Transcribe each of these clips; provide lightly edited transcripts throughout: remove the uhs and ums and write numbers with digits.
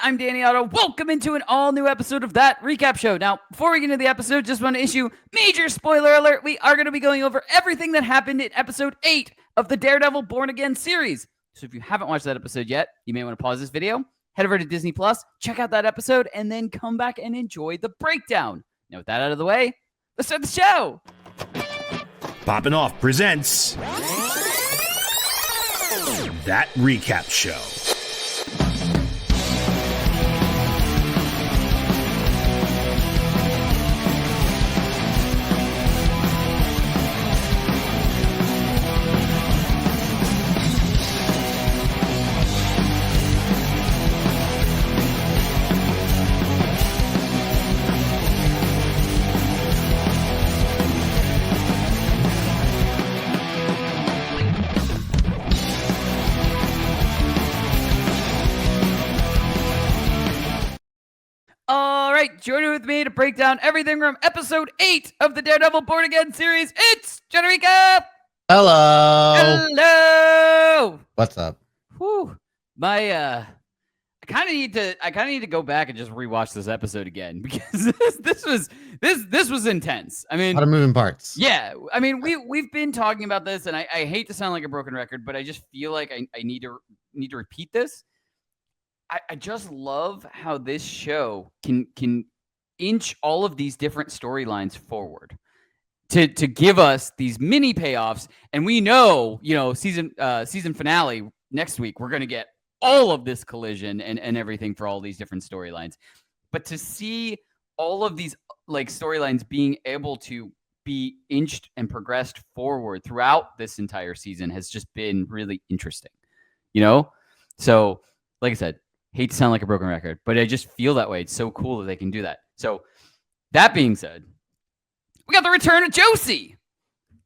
I'm Danny Otto. Welcome into an all-new episode of That Recap Show. Now, before we get into the episode, just want to issue major spoiler alert. We are going to be going over everything that happened in episode 8 of the Daredevil Born Again series. So if you haven't watched that episode yet, you may want to pause this video, head over to DisneyPlus, check out that episode, and then come back and enjoy the breakdown. Now, with that out of the way, let's start the show. Poppin' Off presents That Recap Show. Joining with me to break down everything from episode 8 of the Daredevil Born Again series, it's Jon Jon Rico. Hello. Hello. What's up? Whew. I kind of need to go back and just rewatch this episode again because this was intense. I mean, a lot of moving parts. Yeah, I mean, we've been talking about this, and I hate to sound like a broken record, but I just feel like I need to repeat this. I just love how this show can inch all of these different storylines forward to give us these mini payoffs. And we know, season finale next week, we're going to get all of this collision and everything for all these different storylines. But to see all of these like storylines being able to be inched and progressed forward throughout this entire season has just been really interesting, So, like I said, hate to sound like a broken record, but I just feel that way. It's so cool that they can do that. So that being said, we got the return of Josie.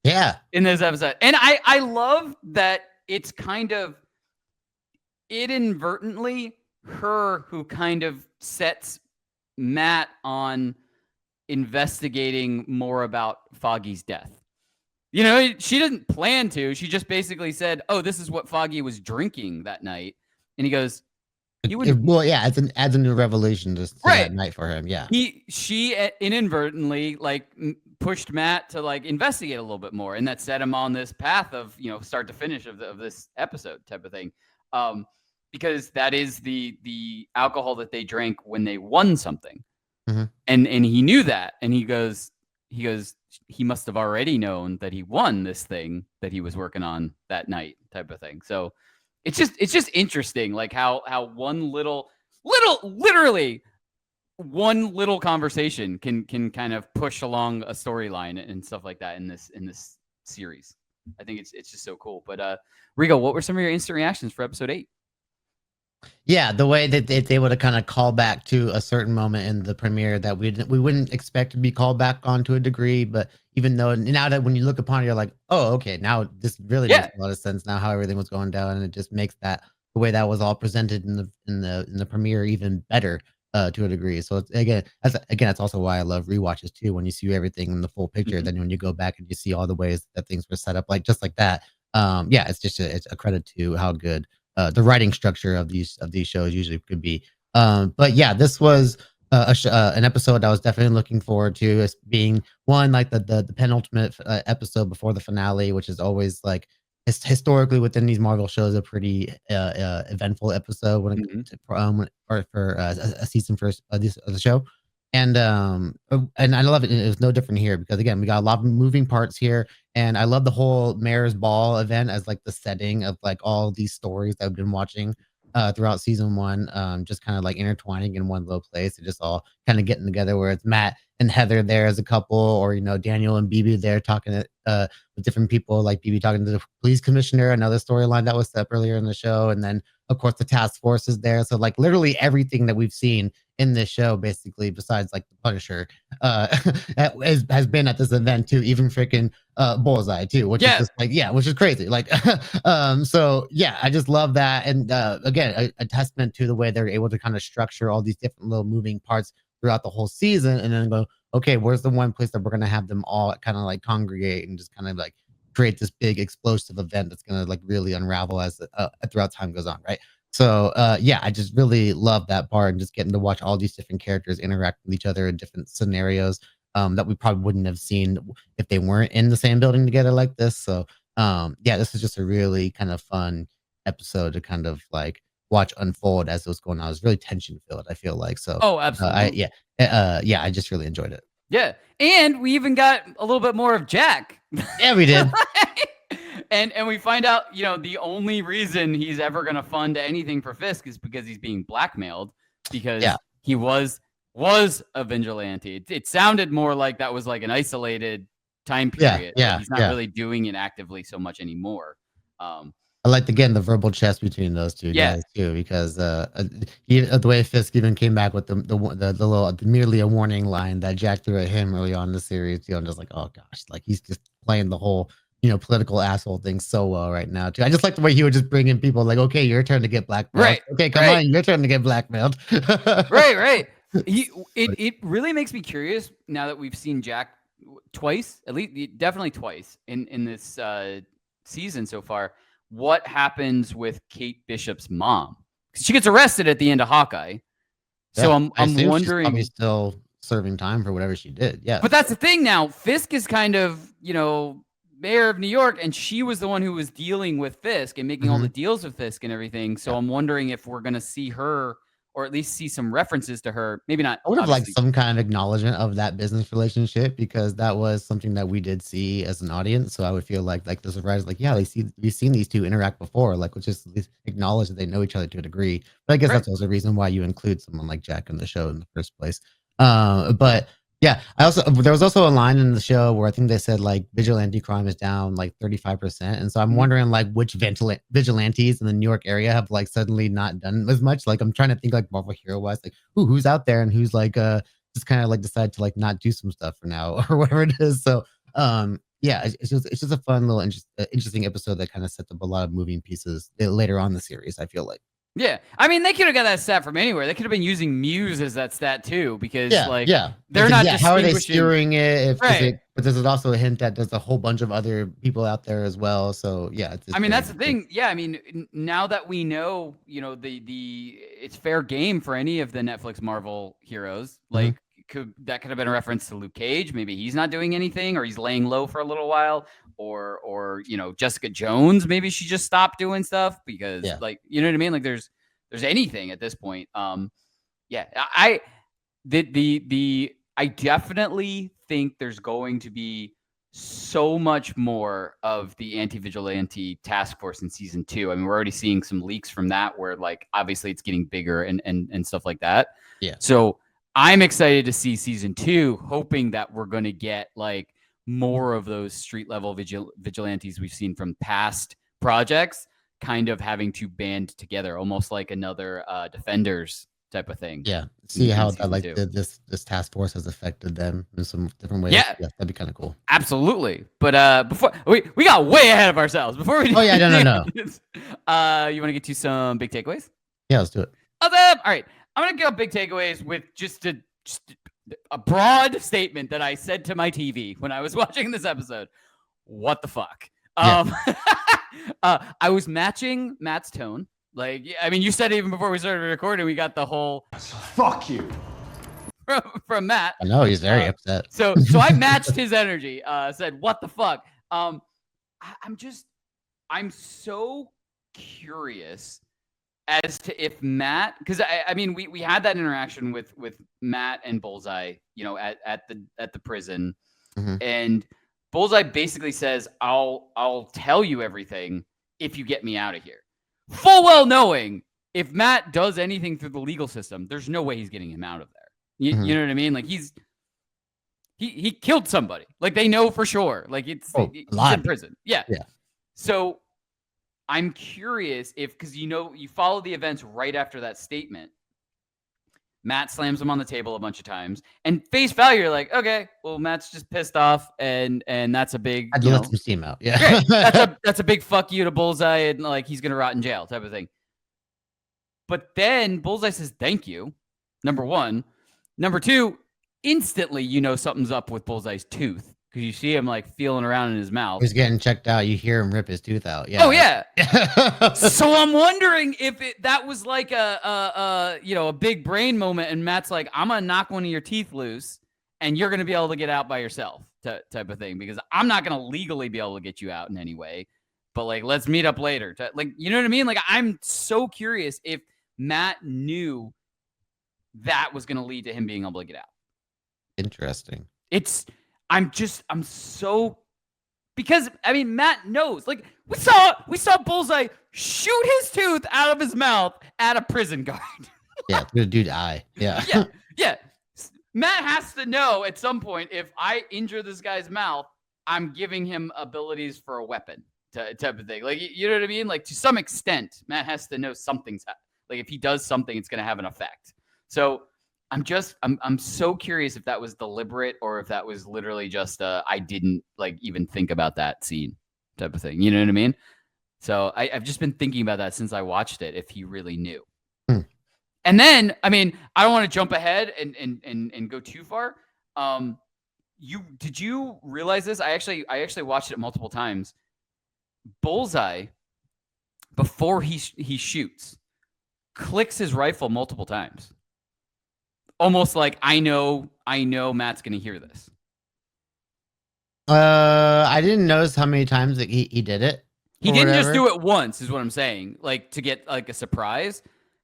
Yeah. In this episode. And I love that it's kind of inadvertently her who kind of sets Matt on investigating more about Foggy's death. She didn't plan to. She just basically said, oh, this is what Foggy was drinking that night. And he goes, adds a new revelation just that night for him. Yeah. She inadvertently pushed Matt to investigate a little bit more, and that set him on this path of start to finish of this episode type of thing. Because that is the alcohol that they drank when they won something. Mm-hmm. And he knew that, and he goes, he must have already known that he won this thing that he was working on that night type of thing. So it's just interesting, like how one literally one little conversation can kind of push along a storyline and stuff like that in this series. I think it's just so cool. But Rico, what were some of your instant reactions for episode 8? Yeah, the way that they would have kind of called back to a certain moment in the premiere that we wouldn't expect to be called back on to a degree, but even though now that when you look upon it, you're like, oh, okay, now this really makes a lot of sense now how everything was going down, and it just makes that the way that was all presented in the premiere even better to a degree. So it's, that's also why I love rewatches too. When you see everything in the full picture, then when you go back and you see all the ways that things were set up, just like that. It's just it's a credit to how good the writing structure of these shows usually could be. But yeah, this was an episode I was definitely looking forward to as being one the penultimate episode before the finale, which is always historically within these Marvel shows a pretty eventful episode when it comes to for a season first of the show. And I love it. It was no different here because again, we got a lot of moving parts here, and I love the whole Mayor's Ball event as the setting of all these stories that I've been watching throughout season 1, just kind of intertwining in one little place and just all kind of getting together. Where it's Matt and Heather there as a couple, or Daniel and BB there talking with different people, like BB talking to the police commissioner, another storyline that was set up earlier in the show, and then of course the task force is there. So literally everything that we've seen in this show, basically, besides the Punisher, has been at this event too. Even freaking Bullseye too, which is just which is crazy. So yeah, I just love that, and again, a testament to the way they're able to kind of structure all these different little moving parts throughout the whole season, and then go, okay, where's the one place that we're gonna have them all kind of congregate and just kind of create this big explosive event that's gonna really unravel as throughout time goes on, right? So yeah, I just really love that part and just getting to watch all these different characters interact with each other in different scenarios that we probably wouldn't have seen if they weren't in the same building together like this. So yeah, this is just a really kind of fun episode to kind of like watch unfold as it was going on. It was really tension filled, I feel like. So Oh, I absolutely. yeah, I just really enjoyed it. Yeah. And we even got a little bit more of Jack. Yeah, we did. And we find out, the only reason he's ever going to fund anything for Fisk is because he's being blackmailed because Yeah. he was a vigilante. It sounded more like that was like an isolated time Yeah, period. yeah, He's not yeah. really doing it actively so much anymore. I like again the verbal chess between those two Yeah. guys too, because the way Fisk even came back with the little merely a warning line that Jack threw at him early on in the series, I'm just like, oh gosh, like he's just playing the whole political asshole thing so well right now too. I just like the way he would just bring in people like, okay, your turn to get blackmailed. Right. Okay, come on, your turn to get blackmailed. Right. It really makes me curious now that we've seen Jack twice, at least definitely twice in this season so far. What happens with Kate Bishop's mom? She gets arrested at the end of Hawkeye. So Yeah, I'm assume wondering. she's probably still serving time for whatever she did. Yeah. But that's the thing now. Fisk is kind of, mayor of New York, and she was the one who was dealing with Fisk and making all the deals with Fisk and everything. So I'm wondering if we're going to see her, or at least see some references to her. Maybe not. I would have liked some kind of acknowledgement of that business relationship because that was something that we did see as an audience. So I would feel like there's a writer's like, yeah, we've seen these two interact before. Like, let's just at least acknowledge that they know each other to a degree. But I guess that's also the reason why you include someone like Jack in the show in the first place. But yeah, there was also a line in the show where I think they said like vigilante crime is down like 35%. And so I'm wondering like which vigilantes in the New York area have like suddenly not done as much. Like I'm trying to think like Marvel hero wise, like who's out there and who's like just kind of like decide to like not do some stuff for now or whatever it is. So yeah, it's just a fun little interesting episode that kind of sets up a lot of moving pieces later on in the series, I feel like. Yeah, I mean, they could have got that stat from anywhere. They could have been using Muse as that stat too, because they're not how are they steering it? But there's also a hint that there's a whole bunch of other people out there as well. So yeah, I mean, that's the thing. Yeah, I mean, now that we know, it's fair game for any of the Netflix Marvel heroes. Like, that could have been a reference to Luke Cage. Maybe he's not doing anything, or he's laying low for a little while, or Jessica Jones. Maybe she just stopped doing stuff because, like, you know what I mean? Like, there's anything at this point. Yeah, I definitely think there's going to be so much more of the anti-vigilante task force in season 2. I mean, we're already seeing some leaks from that where like obviously it's getting bigger and stuff like that. Yeah. So I'm excited to see season 2, hoping that we're going to get like more of those street level vigilantes we've seen from past projects kind of having to band together, almost like another Defenders type of thing. Yeah, see how that like this task force has affected them in some different ways. Yeah, that'd be kind of cool. Absolutely. But before we got way ahead of ourselves. Before we no. You want to get to some big takeaways? Yeah, let's do it. All right, I'm gonna go big takeaways with just a broad statement that I said to my TV when I was watching this episode. What the fuck? I was matching Matt's tone. Like, I mean, you said even before we started recording, we got the whole "fuck you" from Matt. I know he's very upset. So I matched his energy. Said, "What the fuck?" I'm so curious as to if Matt, because I mean, we had that interaction with Matt and Bullseye, at the prison, and Bullseye basically says, "I'll tell you everything if you get me out of here." Full well knowing if Matt does anything through the legal system, there's no way he's getting him out of there. You know what I mean? Like he killed somebody. Like they know for sure. Like he's in prison. Yeah. So I'm curious because you follow the events right after that statement. Matt slams him on the table a bunch of times, and face value, you're like, okay, well, Matt's just pissed off, and that's a big. I'd let some steam out. Yeah, that's a big fuck you to Bullseye, and like he's gonna rot in jail type of thing. But then Bullseye says thank you. Number one, number two, instantly something's up with Bullseye's tooth because you see him like feeling around in his mouth. He's getting checked out. You hear him rip his tooth out. Yeah. Oh yeah. So I'm wondering if that was like a big brain moment, and Matt's like, I'm gonna knock one of your teeth loose, and you're gonna be able to get out by yourself, type of thing, because I'm not gonna legally be able to get you out in any way. But like, let's meet up later. Like, you know what I mean? Like, I'm so curious if Matt knew that was gonna lead to him being able to get out. Interesting. I'm so, because I mean, Matt knows. Like, we saw Bullseye shoot his tooth out of his mouth at a prison guard. Yeah, the dude eye. Yeah. Yeah. Matt has to know at some point, if I injure this guy's mouth, I'm giving him abilities for a weapon, type of thing. Like, you know what I mean? Like, to some extent, Matt has to know something's like, if he does something, it's going to have an effect. So I'm so curious if that was deliberate or if that was literally just I didn't like even think about that scene, type of thing. You know what I mean? So I've just been thinking about that since I watched it, if he really knew. And then, I mean, I don't want to jump ahead and go too far. Did you realize this? I actually watched it multiple times. Bullseye, before he shoots, clicks his rifle multiple times. Almost like, I know Matt's gonna hear this. I didn't notice how many times that he did it. He didn't just do it once, is what I'm saying. Like, to get like a surprise.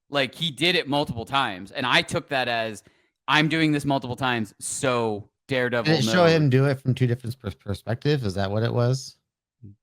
Like, he did it multiple times, and I took that as, I'm doing this multiple times, so Daredevil. Did it show him do it from two different perspectives? Is that what it was?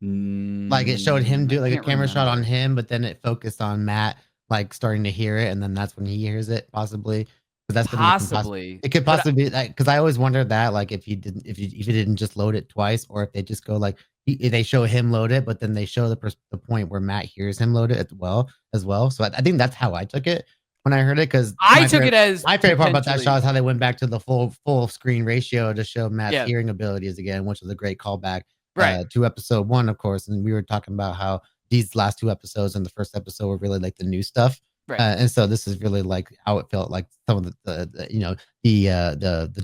Like, it showed him do like a camera shot on him, but then it focused on Matt, like starting to hear it, and then that's when he hears it, possibly. That's possibly. It could possibly be that, because I always wondered that, like, if he didn't just load it twice, or if they just go like they show him load it, but then they show the point where Matt hears him load it as well. So I think that's how I took it when I heard it, because I took it as, my favorite part about that shot is how they went back to the full screen ratio to show Matt's hearing abilities again, which was a great callback to episode 1, of course. And we were talking about how these last 2 episodes and the first episode were really like the new stuff. Right. And so this is really like how it felt like some of the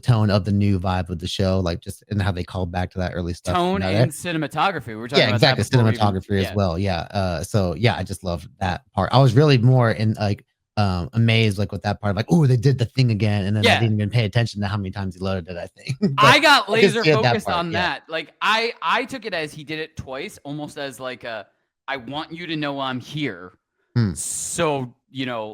tone of the new vibe of the show, like just and how they called back to that early stuff. Tone and cinematography. We were talking about exactly, cinematography as well. Yeah. So yeah, I just love that part. I was really more in like amazed like with that part, like, oh, they did the thing again, and then I didn't even pay attention to how many times he loaded it, I think. I got laser focused on that. Like, I took it as he did it twice, almost as like I want you to know I'm here. So,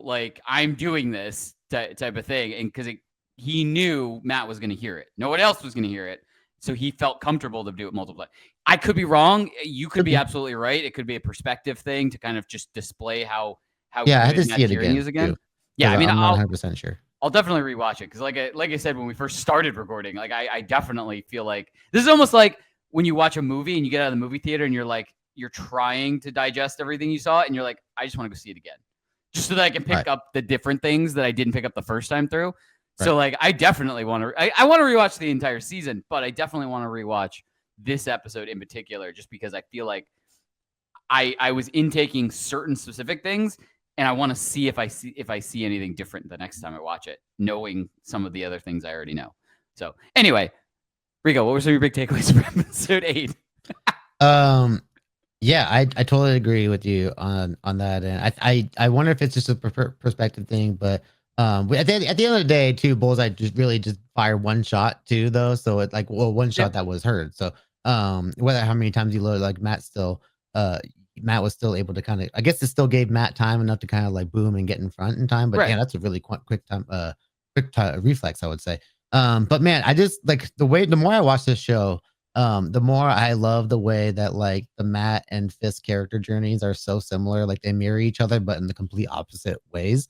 like, I'm doing this type of thing. And because he knew Matt was going to hear it. No one else was going to hear it. So he felt comfortable to do it multiple times. I could be wrong. You could be absolutely right. It could be a perspective thing to kind of just display how I had to see it again. Yeah, I mean, I'm not 100% sure. I'll definitely rewatch it, because like I said when we first started recording, like I definitely feel like this is almost like when you watch a movie and you get out of the movie theater and you're trying to digest everything you saw, and you're like, I just want to go see it again, just so that I can pick up the different things that I didn't pick up the first time through. So like, I definitely want to, I want to rewatch the entire season, but I definitely want to rewatch this episode in particular, just because I feel like I was intaking certain specific things, and I want to see if I see anything different the next time I watch it, knowing some of the other things I already know. So anyway, Rico, what were some of your big takeaways from episode 8? Yeah, I totally agree with you on that, and I wonder if it's just a perspective thing, but at the end of the day, too, Bullseye just fired one shot too, though. So it like one shot that was heard. So whether how many times he loaded, like Matt was still able to kind of, I guess it still gave Matt time enough to kind of like boom and get in front in time. But yeah, that's a really quick reflex, I would say. But man, I just like the more I watch this show, the more I love the way that like the Matt and Fisk character journeys are so similar. Like they mirror each other, but in the complete opposite ways.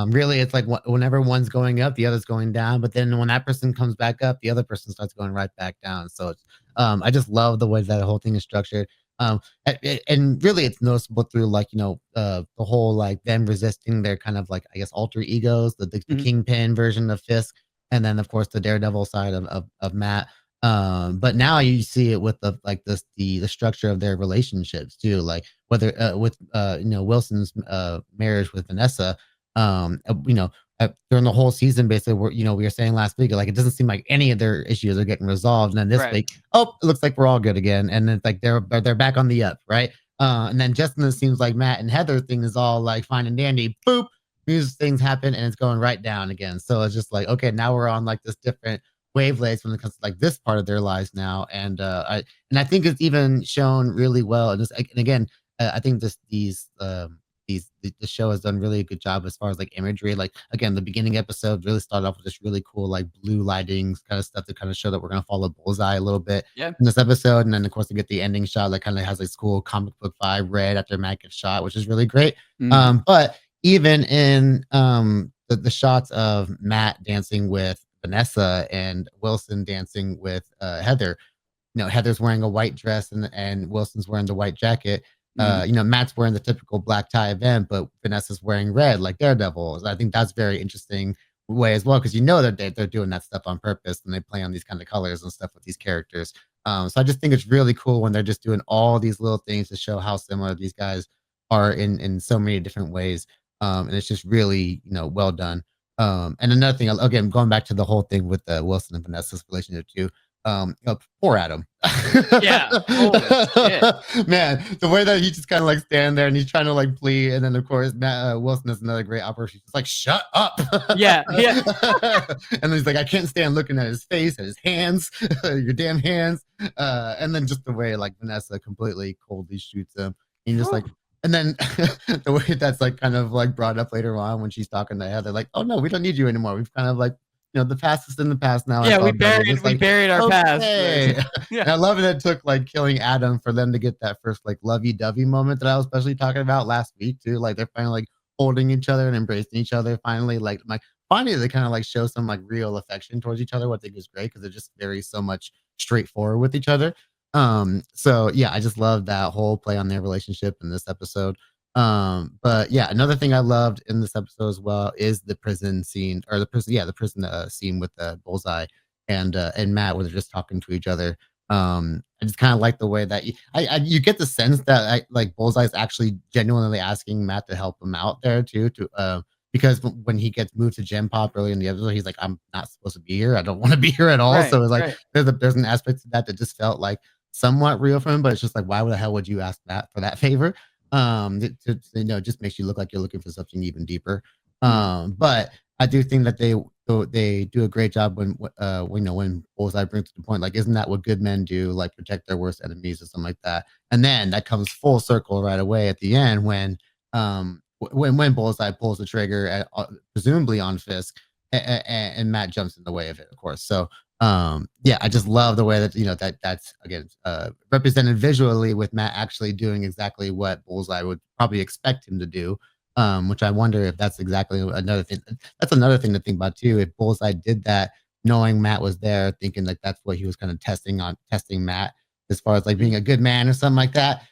Really, it's like whenever one's going up, the other's going down. But then when that person comes back up, the other person starts going right back down. So it's, I just love the way that whole thing is structured. And really, it's noticeable through like the whole like them resisting their kind of like, I guess, alter egos, the Kingpin version of Fisk, and then of course the Daredevil side of Matt. But now you see it with the structure of their relationships too, like whether with Wilson's marriage with Vanessa. You know, during the whole season, basically, we were saying last week, like it doesn't seem like any of their issues are getting resolved, and then this week, oh, it looks like we're all good again, and it's like they're back on the up, right? And then just when it seems like Matt and Heather thing is all like fine and dandy, boop, these things happen and it's going right down again. So it's just like, okay, now we're on like this different wavelengths when it comes to like this part of their lives now, and I think it's even shown really well. And again, I think the show has done really a good job as far as like imagery. Like again, the beginning episode really started off with this really cool like blue lightings kind of stuff to kind of show that we're gonna follow Bullseye a little bit Yeah. in this episode, and then of course we get the ending shot that kind of has this cool comic book vibe red after Matt gets shot, which is really great. But even in the shots of Matt dancing with Vanessa and Wilson dancing with Heather, Heather's wearing a white dress and Wilson's wearing the white jacket. Matt's wearing the typical black tie event, but Vanessa's wearing red like Daredevil. I think that's very interesting way as well, because that they're doing that stuff on purpose and they play on these kind of colors and stuff with these characters. So I just think it's really cool when they're just doing all these little things to show how similar these guys are in so many different ways. And it's just really well done. And another thing, again, going back to the whole thing with Wilson and Vanessa's relationship too. Poor Adam. Yeah. Holy shit. Man, the way that he just kind of like stand there and he's trying to like plead, and then of course Wilson is another great opera. She's just like, "Shut up!" Yeah. And then he's like, "I can't stand looking at his face, at his hands, your damn hands." And then just the way like Vanessa completely coldly shoots him, and just like. And then the way that's like kind of like brought up later on when she's talking to Heather, like, "Oh no, we don't need you anymore. We've kind of like, the past is in the past now." Yeah, we buried our past. Yeah. And I love it took like killing Adam for them to get that first like lovey-dovey moment that I was especially talking about last week too. Like they're finally like holding each other and embracing each other. Finally, finally they kind of like show some like real affection towards each other, what I think is great because they're just very so much straightforward with each other. So yeah, I just love that whole play on their relationship in this episode. But yeah, another thing I loved in this episode as well is the prison scene, or the prison scene with Bullseye and Matt, where they're just talking to each other. I just kind of like the way that you get the sense that like Bullseye is actually genuinely asking Matt to help him out there too, because when he gets moved to Gen Pop early in the episode, he's like, "I'm not supposed to be here. I don't want to be here at all." Right, so it's like there's an aspect to that just felt like somewhat real for him, but it's just like, why the hell would you ask Matt for that favor? Just makes you look like you're looking for something even deeper. But I do think that they do a great job when Bullseye brings to the point, like, isn't that what good men do, like protect their worst enemies or something like that? And then that comes full circle right away at the end when Bullseye pulls the trigger presumably on Fisk, and Matt jumps in the way of it, of course. So yeah, I just love the way that that's again represented visually with Matt actually doing exactly what Bullseye would probably expect him to do, which I wonder if that's exactly another thing. That's another thing to think about too. If Bullseye did that knowing Matt was there, thinking like that's what he was kind of testing Matt as far as like being a good man or something like that.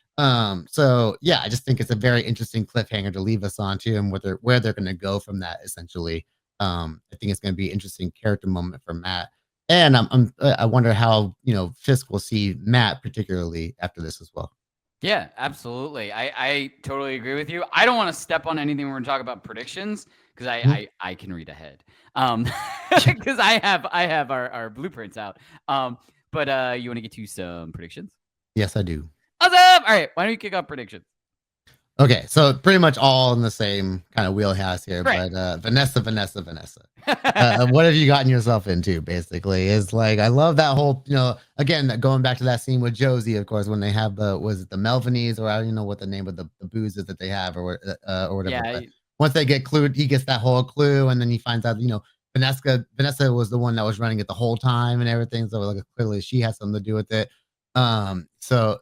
So yeah, I just think it's a very interesting cliffhanger to leave us on too, and where they're going to go from that essentially. I think it's going to be an interesting character moment for Matt. And I wonder how Fisk will see Matt particularly after this as well. Yeah, absolutely. I totally agree with you. I don't want to step on anything. We're going to talk about predictions because I can read ahead. Because I have our blueprints out. But you want to get to some predictions? Yes, I do. Awesome. All right, why don't you kick off predictions? Okay, so pretty much all in the same kind of wheelhouse here, right. But Vanessa. What have you gotten yourself into? Basically, is like I love that whole again going back to that scene with Josie, of course, when they have the Melvinies, or I don't know what the name of the booze is that they have or whatever. Yeah. Once they get clued, he gets that whole clue, and then he finds out Vanessa was the one that was running it the whole time and everything. So like clearly she has something to do with it. So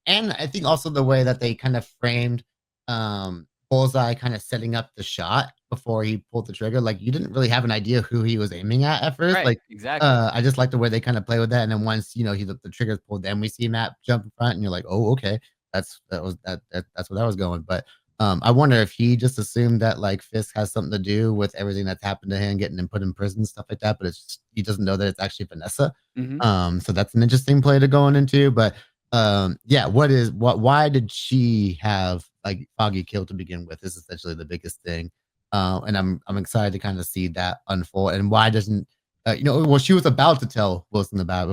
and I think also the way that they kind of framed Bullseye kind of setting up the shot before he pulled the trigger. Like you didn't really have an idea who he was aiming at first. Right, like exactly. I just like the way they kind of play with that. And then once the trigger's pulled, then we see Matt jump in front, and you're like, oh, okay, that's where that was going. But I wonder if he just assumed that like Fisk has something to do with everything that's happened to him, getting him put in prison, stuff like that. But he doesn't know that it's actually Vanessa. So that's an interesting play to go into. But yeah, why did she have like Foggy killed to begin with is essentially the biggest thing. And I'm excited to kind of see that unfold. And why doesn't well, she was about to tell Wilson about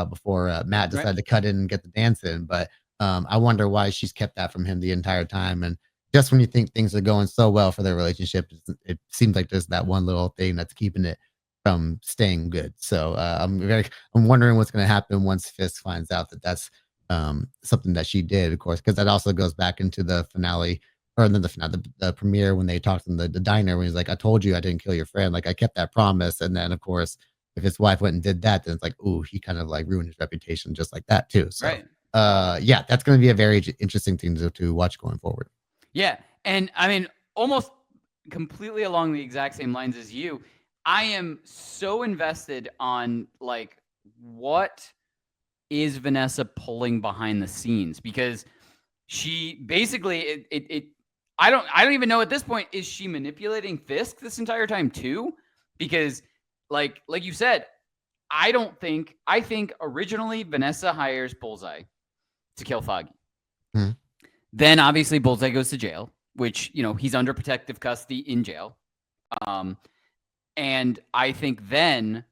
before Matt Right. decided to cut in and get the dance in, but I wonder why she's kept that from him the entire time. And just when you think things are going so well for their relationship, it seems like there's that one little thing that's keeping it from staying good. So I'm wondering what's going to happen once Fisk finds out that that's something that she did, of course, because that also goes back into the finale or then the finale, the premiere when they talked in the diner when he's like, I told you I didn't kill your friend. Like I kept that promise. And then of course, if his wife went and did that, then it's like, ooh, he kind of like ruined his reputation just like that too. So Right. yeah, that's going to be a very interesting thing to watch going forward. Yeah. And I mean, almost completely along the exact same lines as you, I am so invested on like what is Vanessa pulling behind the scenes, because she basically I don't even know at this point, is she manipulating Fisk this entire time too? Because like you said, I think originally Vanessa hires Bullseye to kill Foggy. Mhm. Then obviously Bullseye goes to jail, which, he's under protective custody in jail. And I think then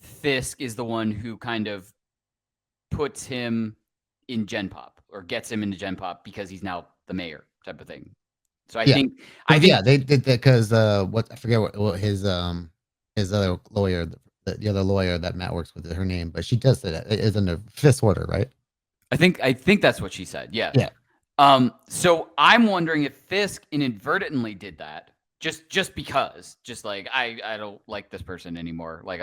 Fisk is the one who kind of puts him in Gen Pop or gets him into Gen Pop because he's now the mayor type of thing. So I think yeah, they did that because what I forget what his other lawyer, the other lawyer that Matt works with, her name, but she does say that it is under Fisk order, right? I think that's what she said. Yeah. Yeah. So I'm wondering if Fisk inadvertently did that just because, just like I don't like this person anymore. Like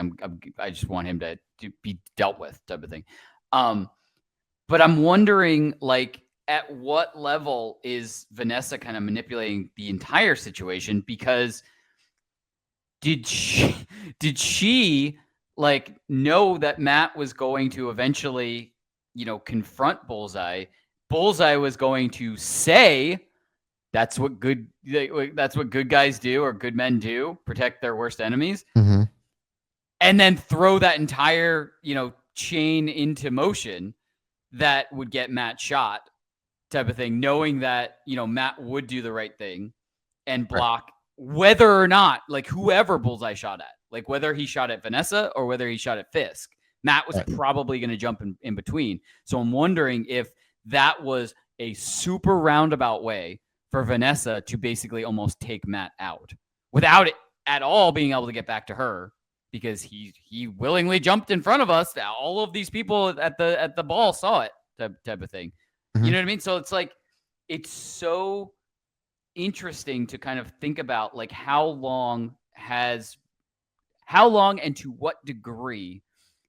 I just want him to be dealt with type of thing. But I'm wondering, like, at what level is Vanessa kind of manipulating the entire situation? Because did she like know that Matt was going to eventually, confront Bullseye? Bullseye was going to say that's what good guys do or good men do, protect their worst enemies. Mm-hmm. And then throw that entire, chain into motion that would get Matt shot type of thing, knowing that, Matt would do the right thing and block whether or not, like, whoever Bullseye shot at, like whether he shot at Vanessa or whether he shot at Fisk, Matt was probably going to jump in between. So I'm wondering if that was a super roundabout way for Vanessa to basically almost take Matt out without it at all being able to get back to her, because he willingly jumped in front of us. All of these people at the ball saw it, type of thing. Mm-hmm. You know what I mean? So it's like, it's so interesting to kind of think about, like, how long and to what degree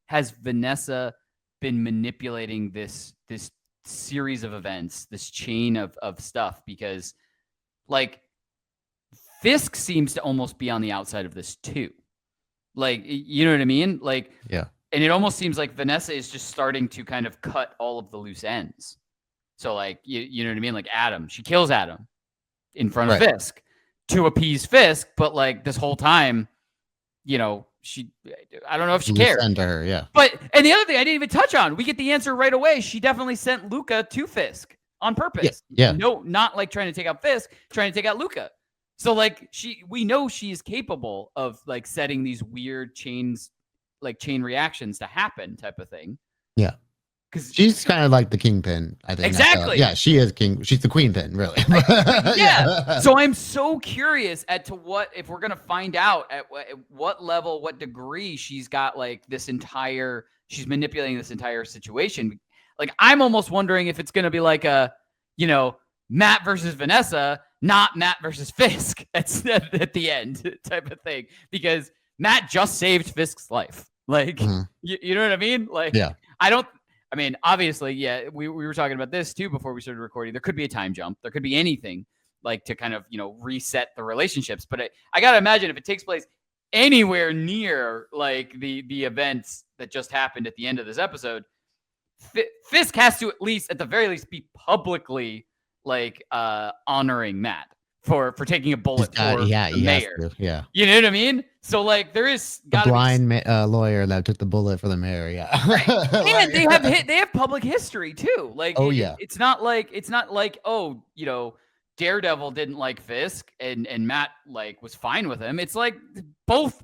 has Vanessa been manipulating this series of events, this chain of stuff? Because, like, Fisk seems to almost be on the outside of this too. Like, you know what I mean? Like, yeah. And it almost seems like Vanessa is just starting to kind of cut all of the loose ends. So, like, you know what I mean? Like, she kills Adam in front of Fisk to appease Fisk, but like this whole time, I don't know if she cared. Send her, yeah. But, and the other thing I didn't even touch on, we get the answer right away. She definitely sent Luca to Fisk on purpose. Yeah. No, not like trying to take out Fisk, trying to take out Luca. So like we know she is capable of like setting these weird chain reactions to happen type of thing. Yeah. Because she's kind of like the Kingpin, I think. Exactly. Yeah, she is king. She's the Queenpin, really. Yeah. So I'm so curious as to if we're going to find out at what level, what degree she's got like she's manipulating this entire situation. Like, I'm almost wondering if it's going to be like a, Matt versus Vanessa, not Matt versus Fisk at the end type of thing, because Matt just saved Fisk's life. Like, you know what I mean? Like, yeah. Obviously, yeah, we were talking about this too before we started recording. There could be a time jump. There could be anything like to kind of, reset the relationships. But I got to imagine if it takes place anywhere near like the events that just happened at the end of this episode, Fisk has to at the very least be publicly like honoring Matt for taking a bullet for the mayor. Yeah. You know what I mean? So like there is the blind lawyer that took the bullet for the mayor. Yeah. And they have public history too. Like, it's not like, Daredevil didn't like Fisk and Matt like was fine with him. It's like both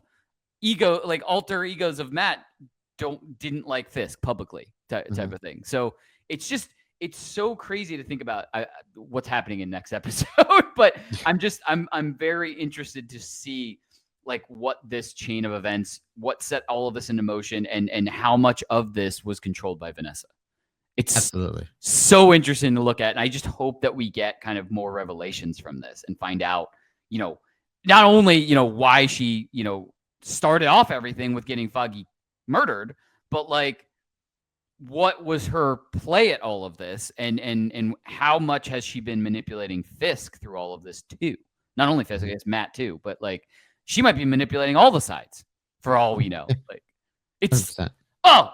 alter egos of Matt didn't like Fisk publicly type of thing. So it's so crazy to think about what's happening in next episode. But I'm very interested to see like what this chain of events, what set all of this into motion, and how much of this was controlled by Vanessa. It's absolutely so interesting to look at. And I just hope that we get kind of more revelations from this and find out, not only, why she, started off everything with getting Foggy murdered, but like what was her play at all of this, and how much has she been manipulating Fisk through all of this too? Not only Fisk, I guess Matt too, but like she might be manipulating all the sides for all we know. Like it's 100%.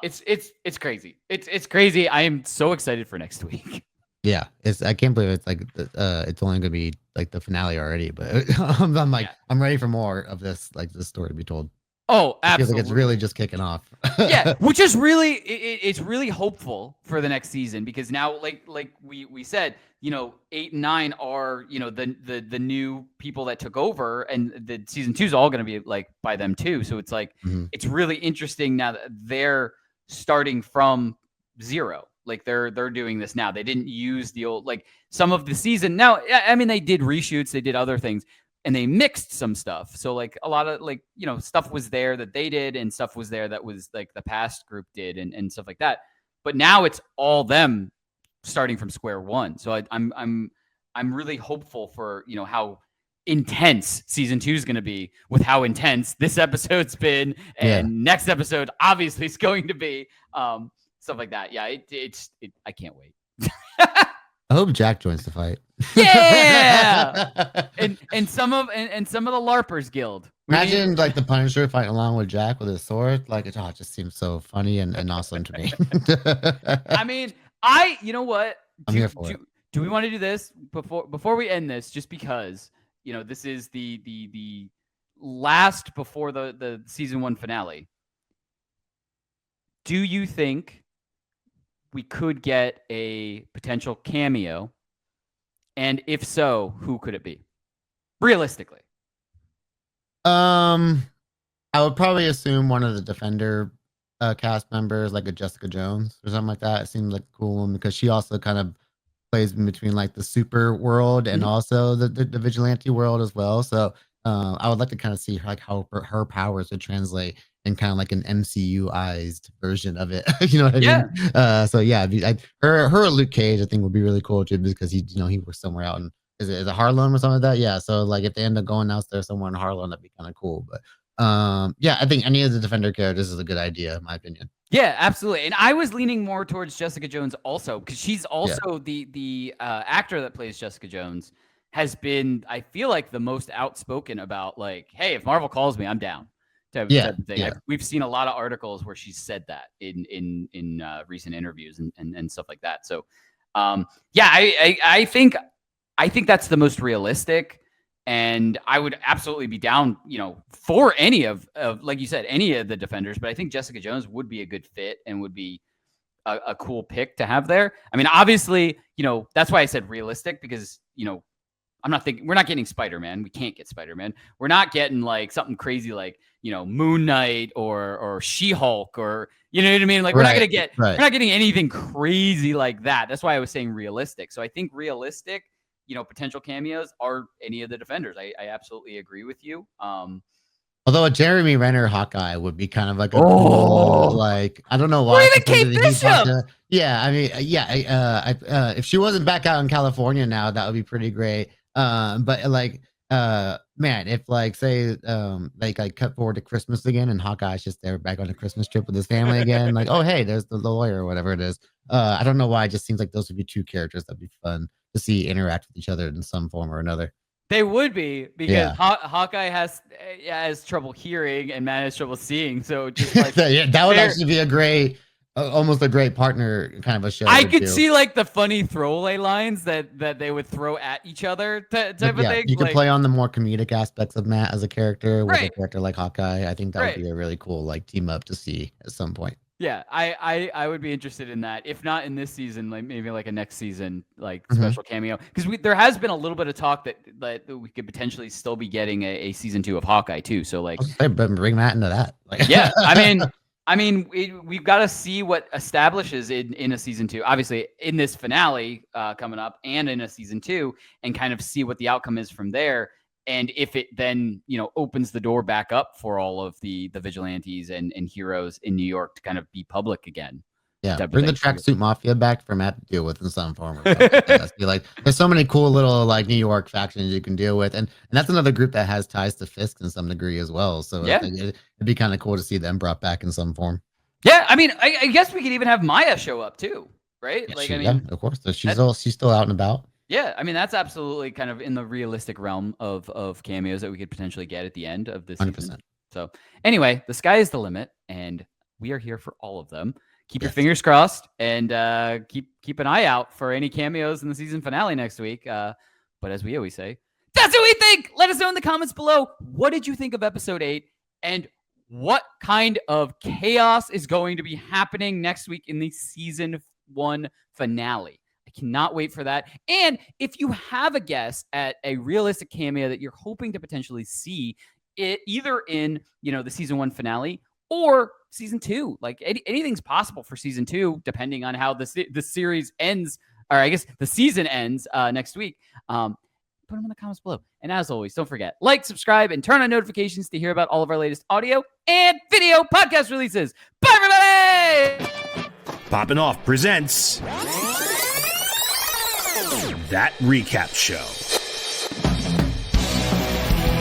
It's crazy. It's crazy. I am so excited for next week. Yeah, I can't believe it's like it's only gonna be like the finale already, but I'm like I'm ready for more of this story to be told. Oh, absolutely. I feel like it's really just kicking off. Yeah, which is really it's really hopeful for the next season, because now like we said, 8 and 9 are the new people that took over, and the season 2 is all going to be like by them too. So it's like it's really interesting now that they're starting from zero. Like they're doing this now. They didn't use the old, like some of the season. Now, I mean, they did reshoots, they did other things, and they mixed some stuff. So like a lot of like, stuff was there that they did, and stuff was there that was like the past group did, and stuff like that. But now it's all them starting from square one. So I'm really hopeful for, how intense season 2 is going to be, with how intense this episode's been, and next episode obviously is going to be. Stuff like that. Yeah, I can't wait. I hope Jack joins the fight. Yeah, and some of the LARPers Guild. Imagine like the Punisher fighting along with Jack with his sword. Like it just seems so funny and awesome to me. I mean, you know what? I'm here for it. Do we want to do this before we end this? Just because this is the last before the season 1 finale. Do you think we could get a potential cameo? And if so, who could it be? Realistically. I would probably assume one of the Defender cast members, like a Jessica Jones or something like that. It seems like a cool one, because she also kind of plays in between like the super world and also the vigilante world as well. So I would like to kind of see like how her powers would translate in kind of like an MCU-ized version of it. You know what I mean? So yeah, her Luke Cage I think would be really cool too, because he works somewhere out in is it Harlem or something like that? Yeah. So like if they end up going out there somewhere in Harlem, that'd be kind of cool. But yeah, I think any of the Defender characters is a good idea in my opinion. Yeah, absolutely. And I was leaning more towards Jessica Jones also, because she's also the actor that plays Jessica Jones has been, I feel like, the most outspoken about like, hey, if Marvel calls me, I'm down. Type of thing. Yeah. We've seen a lot of articles where she's said that in recent interviews and stuff like that. So yeah, I think that's the most realistic. And I would absolutely be down, for any of like you said, any of the Defenders. But I think Jessica Jones would be a good fit and would be a cool pick to have there. I mean, obviously, that's why I said realistic, because, we're not getting Spider-Man. We can't get Spider-Man. We're not getting like something crazy like, Moon Knight or She-Hulk, or, you know what I mean? Like we're not getting anything crazy like that. That's why I was saying realistic. So I think realistic, potential cameos are any of the Defenders. I absolutely agree with you. Although a Jeremy Renner Hawkeye would be kind of like a cool, like, I don't know why. Or even Kate Bishop. Yeah, I mean, if she wasn't back out in California now, that would be pretty great. But like, man, if like say like cut forward to Christmas again and Hawkeye's just there back on a Christmas trip with his family again, like, oh hey, there's the lawyer or whatever it is. I don't know why. It just seems like those would be two characters that'd be fun to see interact with each other in some form or another. They would be, because Hawkeye has trouble hearing and Matt has trouble seeing. So just like that would actually be a great, almost a great partner kind of a show. I could see like the funny throwaway lines that they would throw at each other type of thing. You could play on the more comedic aspects of Matt as a character with a character like Hawkeye. I think that would be a really cool like team up to see at some point. Yeah, I would be interested in that. If not in this season, like maybe like a next season, like Mhm. special cameo. Because there has been a little bit of talk that we could potentially still be getting a season 2 of Hawkeye too. So like, I was gonna say, but bring Matt into that. Like, yeah, I mean, we've got to see what establishes in a season 2. Obviously, in this finale coming up, and in a season 2, and kind of see what the outcome is from there. And if it then, opens the door back up for all of the vigilantes and heroes in New York to kind of be public again. yeah, type of bring the thing. tracksuit mafia back for Matt to deal with in some form. Or something like that. Be like, there's so many cool little like New York factions you can deal with, and that's another group that has ties to Fisk in some degree as well. So Yeah. it'd be kind of cool to see them brought back in some form. Yeah, I mean, I guess we could even have Maya show up too, right? Yeah, Like, yeah, of course. So she's still out and about. Yeah, I mean, that's absolutely kind of in the realistic realm of cameos that we could potentially get at the end of this 100%. season. So anyway, the sky is the limit, and we are here for all of them. Keep your fingers crossed, and keep an eye out for any cameos in the season finale next week. But as we always say, that's what we think. Let us know in the comments below. What did you think of episode 8? And what kind of chaos is going to be happening next week in the season 1 finale? I cannot wait for that. And if you have a guess at a realistic cameo that you're hoping to potentially see, it either in the season 1 finale or season 2, like anything's possible for season 2, depending on how the series ends, or I guess the season ends next week. Put them in the comments below. And as always, don't forget, like, subscribe, and turn on notifications to hear about all of our latest audio and video podcast releases. Bye, everybody! Poppin' Off presents That Recap Show.